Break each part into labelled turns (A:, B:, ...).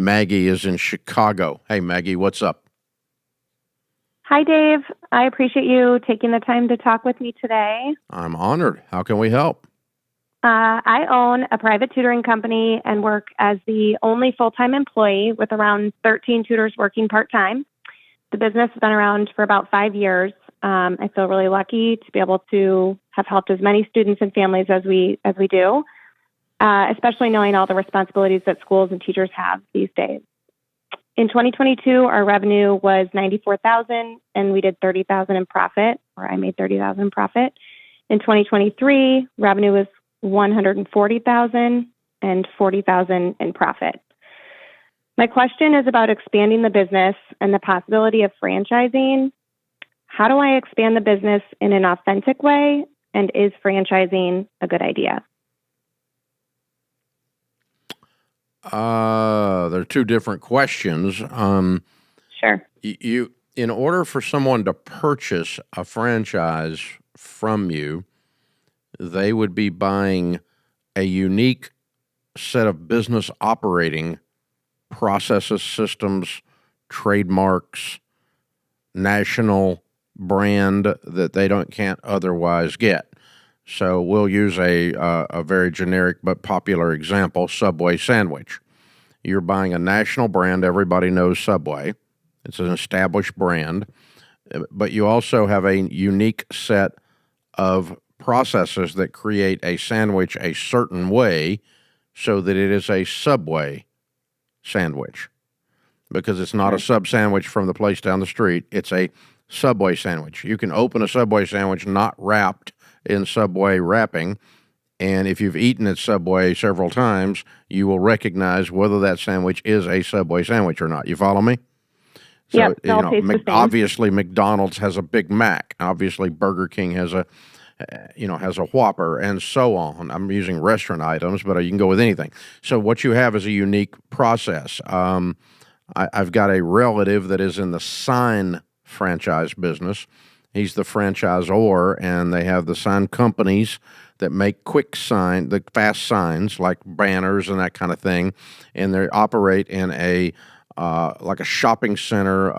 A: Maggie is in Chicago. Hey, Maggie, what's up?
B: Hi, Dave. I appreciate you taking the time to talk with me today.
A: I'm honored. How can we help?
B: I own a private tutoring company and work as the only full-time employee with around 13 tutors working part-time. The business has been around for about 5 years. I feel really lucky to be able to have helped as many students and families as we do, especially knowing all the responsibilities that schools and teachers have these days. In 2022, our revenue was $94,000, and we did $30,000 in profit, or I made $30,000 in profit. In 2023, revenue was $140,000 and $40,000 in profit. My question is about expanding the business and the possibility of franchising. How do I expand the business in an authentic way, and is franchising a good idea?
A: They're two different questions.
B: Sure.
A: In order for someone to purchase a franchise from you, they would be buying a unique set of business operating processes, systems, trademarks, national brand that they can't otherwise get. So we'll use a very generic but popular example, Subway sandwich. You're buying a national brand. Everybody knows Subway. It's an established brand. But you also have a unique set of processes that create a sandwich a certain way so that it is a Subway sandwich. Because it's not a sub sandwich from the place down the street. It's a Subway sandwich. You can open a Subway sandwich not wrapped in Subway wrapping, and if you've eaten at Subway several times, you will recognize whether that sandwich is a Subway sandwich or not. You follow me? So,
B: yep,
A: obviously McDonald's has a Big Mac. Obviously Burger King has a Whopper, and so on. I'm using restaurant items, but you can go with anything. So what you have is a unique process. I've got a relative that is in the sign franchise business. He's the franchisor, and they have the sign companies that make the fast signs like banners and that kind of thing, and they operate in like a shopping center,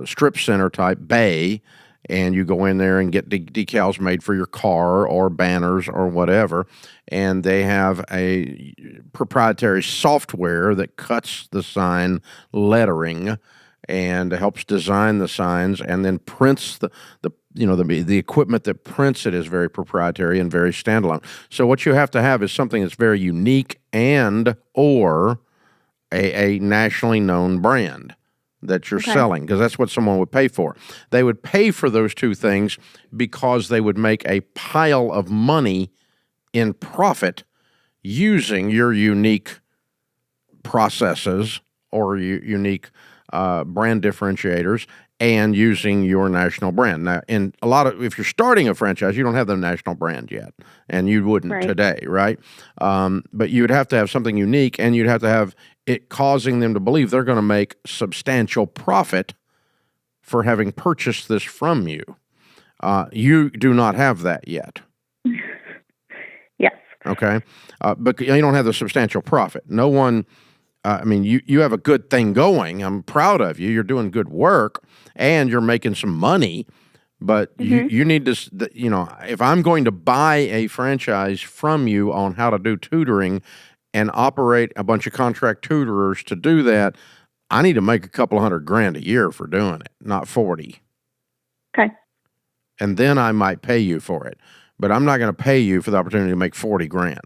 A: strip center type bay, and you go in there and get decals made for your car or banners or whatever, and they have a proprietary software that cuts the sign lettering and helps design the signs, and then prints the equipment that prints it is very proprietary and very standalone. So what you have to have is something that's very unique and or a nationally known brand that you're selling, because that's what someone would pay for. They would pay for those two things because they would make a pile of money in profit using your unique processes or unique brand differentiators and using your national brand. Now, if you're starting a franchise, you don't have the national brand yet, and you wouldn't today, right? But you'd have to have something unique, and you'd have to have it causing them to believe they're going to make substantial profit for having purchased this from you. You do not have that yet.
B: Yes.
A: Okay? But you don't have the substantial profit. No one... you have a good thing going. I'm proud of you. You're doing good work, and you're making some money. But you need to, if I'm going to buy a franchise from you on how to do tutoring and operate a bunch of contract tutorers to do that, I need to make a couple $100,000 a year for doing it, not 40.
B: Okay.
A: And then I might pay you for it. But I'm not going to pay you for the opportunity to make $40,000.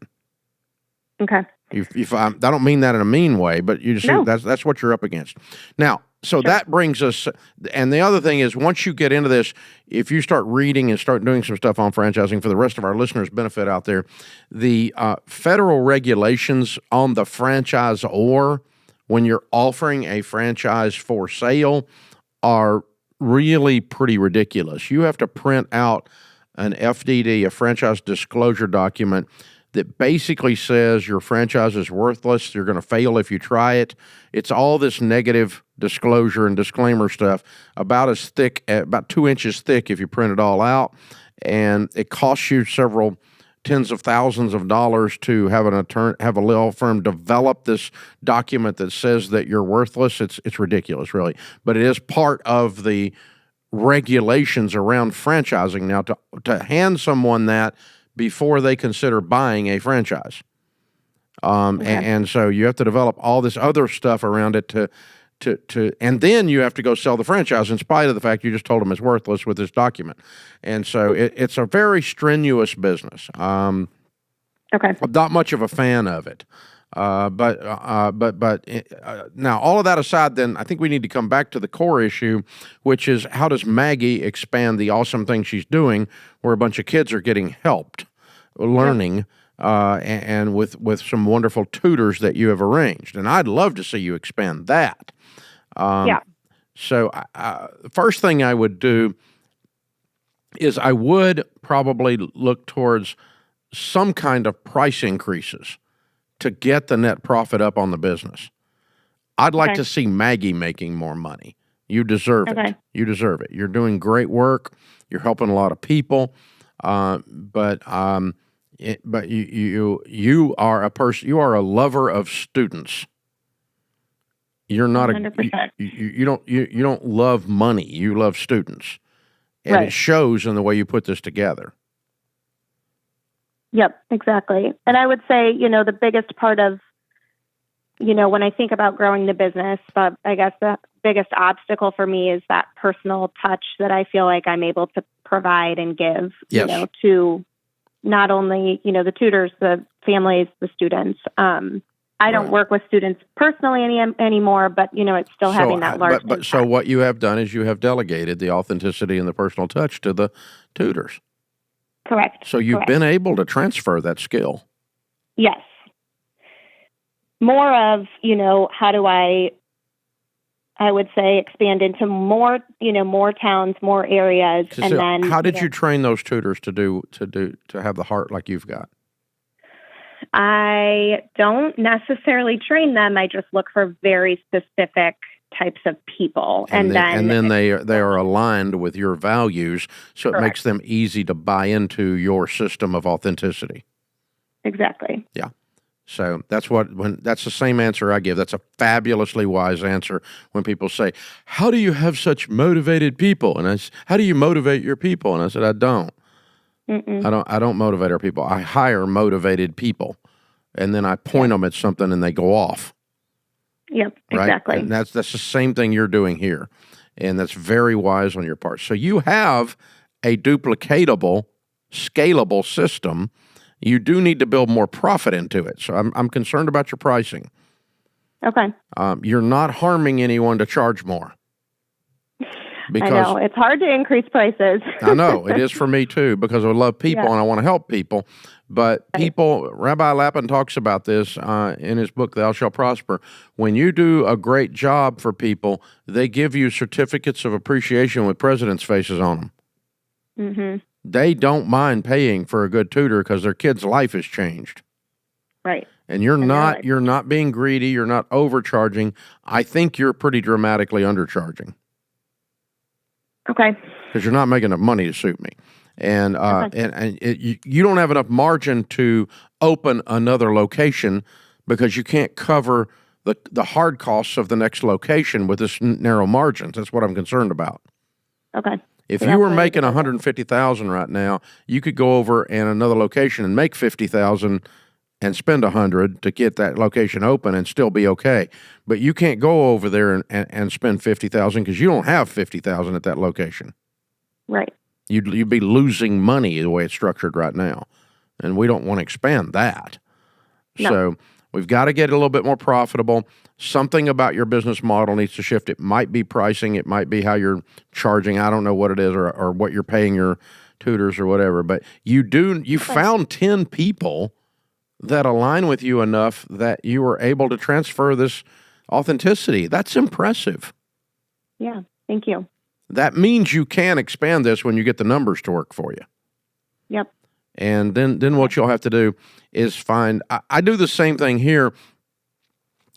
B: Okay.
A: I don't mean that in a mean way, but you just that's what you're up against. Now, so that brings us, and the other thing is, once you get into this, if you start reading and start doing some stuff on franchising for the rest of our listeners' benefit out there, the federal regulations on the franchisor when you're offering a franchise for sale are really pretty ridiculous. You have to print out an FDD, a franchise disclosure document, that basically says your franchise is worthless, you're going to fail if you try it. It's all this negative disclosure and disclaimer stuff, about 2 inches thick if you print it all out, and it costs you several tens of thousands of dollars to have a law firm develop this document that says that you're worthless. It's ridiculous, really. But it is part of the regulations around franchising now to hand someone that before they consider buying a franchise. And so you have to develop all this other stuff around it and then you have to go sell the franchise in spite of the fact you just told them it's worthless with this document. And so it's a very strenuous business. I'm not much of a fan of it. But now all of that aside, then I think we need to come back to the core issue, which is how does Maggie expand the awesome thing she's doing where a bunch of kids are getting helped, learning, and with some wonderful tutors that you have arranged. And I'd love to see you expand that. So the first thing I would do is I would probably look towards some kind of price increases to get the net profit up on the business. I'd like to see Maggie making more money. You deserve it. You deserve it. You're doing great work. You're helping a lot of people. But you are a person. You are a lover of students. You're not 100%. You don't love money. You love students, and it shows in the way you put this together.
B: Yep, exactly. And I would say, the biggest part of, when I think about growing the business, but I guess the biggest obstacle for me is that personal touch that I feel like I'm able to provide and give, to not only, the tutors, the families, the students. I don't work with students personally anymore, but, it's still having that large impact.
A: So what you have done is you have delegated the authenticity and the personal touch to the tutors.
B: Correct.
A: So you've been able to transfer that skill.
B: Yes. More of, how do I would say expand into more, more towns, more areas. And then
A: how did you train those tutors to have the heart like you've got?
B: I don't necessarily train them. I just look for very specific types of people. And
A: then they are aligned with your values, so it makes them easy to buy into your system of authenticity.
B: Exactly.
A: Yeah. So that's the same answer I give. That's a fabulously wise answer when people say, "How do you have such motivated people?" And how do you motivate your people? And I said, I don't. I don't motivate our people. I hire motivated people, and then I point them at something, and they go off.
B: Yep,
A: right?
B: Exactly.
A: And that's the same thing you're doing here, and that's very wise on your part. So you have a duplicatable, scalable system. You do need to build more profit into it. So I'm concerned about your pricing.
B: Okay.
A: You're not harming anyone to charge more. Because,
B: I know. It's hard to increase prices.
A: I know. It is for me, too, because I love people and I want to help people. But people, Rabbi Lapin talks about this in his book, Thou Shalt Prosper. When you do a great job for people, they give you certificates of appreciation with presidents' faces on them.
B: Mm-hmm.
A: They don't mind paying for a good tutor because their kid's life has changed.
B: Right.
A: And you're not being greedy. You're not overcharging. I think you're pretty dramatically undercharging.
B: Okay.
A: Because you're not making enough money to suit me. And you don't have enough margin to open another location because you can't cover the hard costs of the next location with this narrow margins. That's what I'm concerned about.
B: Okay.
A: If you were making $150,000 right now, you could go over in another location and make $50,000 and spend $100 to get that location open and still be okay. But you can't go over there and spend $50,000 because you don't have $50,000 at that location.
B: Right.
A: You'd be losing money the way it's structured right now, and we don't want to expand that. No. So we've got to get a little bit more profitable. Something about your business model needs to shift. It might be pricing. It might be how you're charging. I don't know what it is or what you're paying your tutors or whatever. But you found 10 people that align with you enough that you were able to transfer this authenticity. That's impressive.
B: Yeah, thank you.
A: That means you can expand this when you get the numbers to work for you.
B: Yep.
A: And then what you'll have to do is find, I do the same thing here.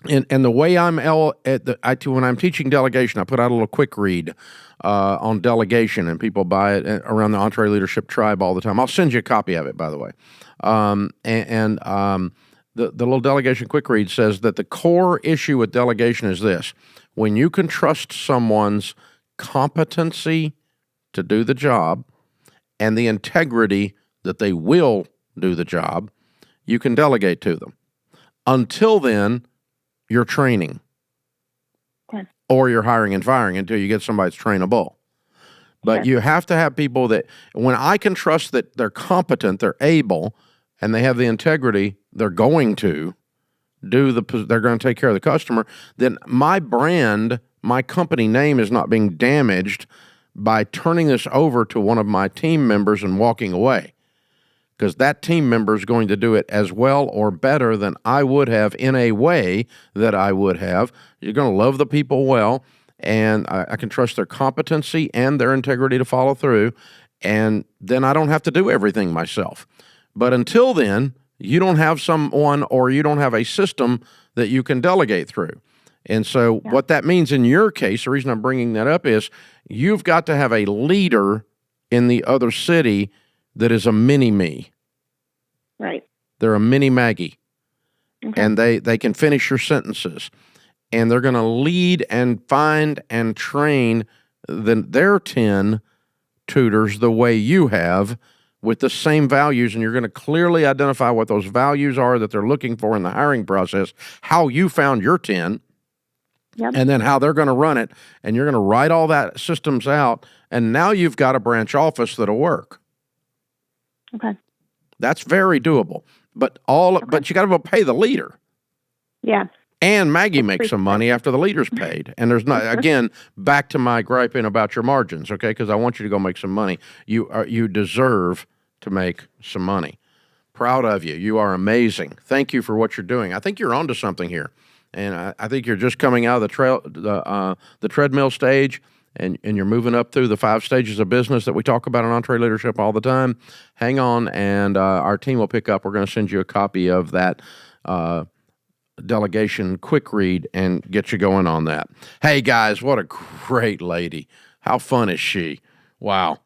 A: And the way when I'm teaching delegation, I put out a little quick read on delegation, and people buy it around the EntreLeadership tribe all the time. I'll send you a copy of it, by the way. The little delegation quick read says that the core issue with delegation is this: when you can trust someone's competency to do the job and the integrity that they will do the job, you can delegate to them. Until then, you're training.
B: Okay.
A: Or you're hiring and firing until you get somebody that's trainable. But
B: Sure.
A: you have to have people that, when I can trust that they're competent, they're able, and they have the integrity, they're going to they're going to take care of the customer, then my brand, my company name is not being damaged by turning this over to one of my team members and walking away. Because that team member is going to do it as well or better than I would have in a way that I would have. You're going to love the people well, and I can trust their competency and their integrity to follow through, and then I don't have to do everything myself. But until then, you don't have someone or you don't have a system that you can delegate through. And so what that means in your case, the reason I'm bringing that up is you've got to have a leader in the other city that is a mini me.
B: Right.
A: They're a mini Maggie.
B: Okay.
A: And they can finish your sentences. And they're going to lead and find and train their 10 tutors the way you have, with the same values, and you're going to clearly identify what those values are that they're looking for in the hiring process, how you found your 10, and then how they're going to run it, and you're going to write all that systems out, and now you've got a branch office that'll work.
B: Okay.
A: That's very doable, but but you got to pay the leader.
B: Yeah.
A: And Maggie makes some money after the leader's paid. And there's not, again, back to my griping about your margins, okay? Because I want you to go make some money. You deserve to make some money. Proud of you. You are amazing. Thank you for what you're doing. I think you're onto something here. And I think you're just coming out of the treadmill stage, and you're moving up through the 5 stages of business that we talk about on EntreLeadership all the time. Hang on, and our team will pick up. We're going to send you a copy of that delegation quick read and get you going on that. Hey, guys, what a great lady. How fun is she? Wow.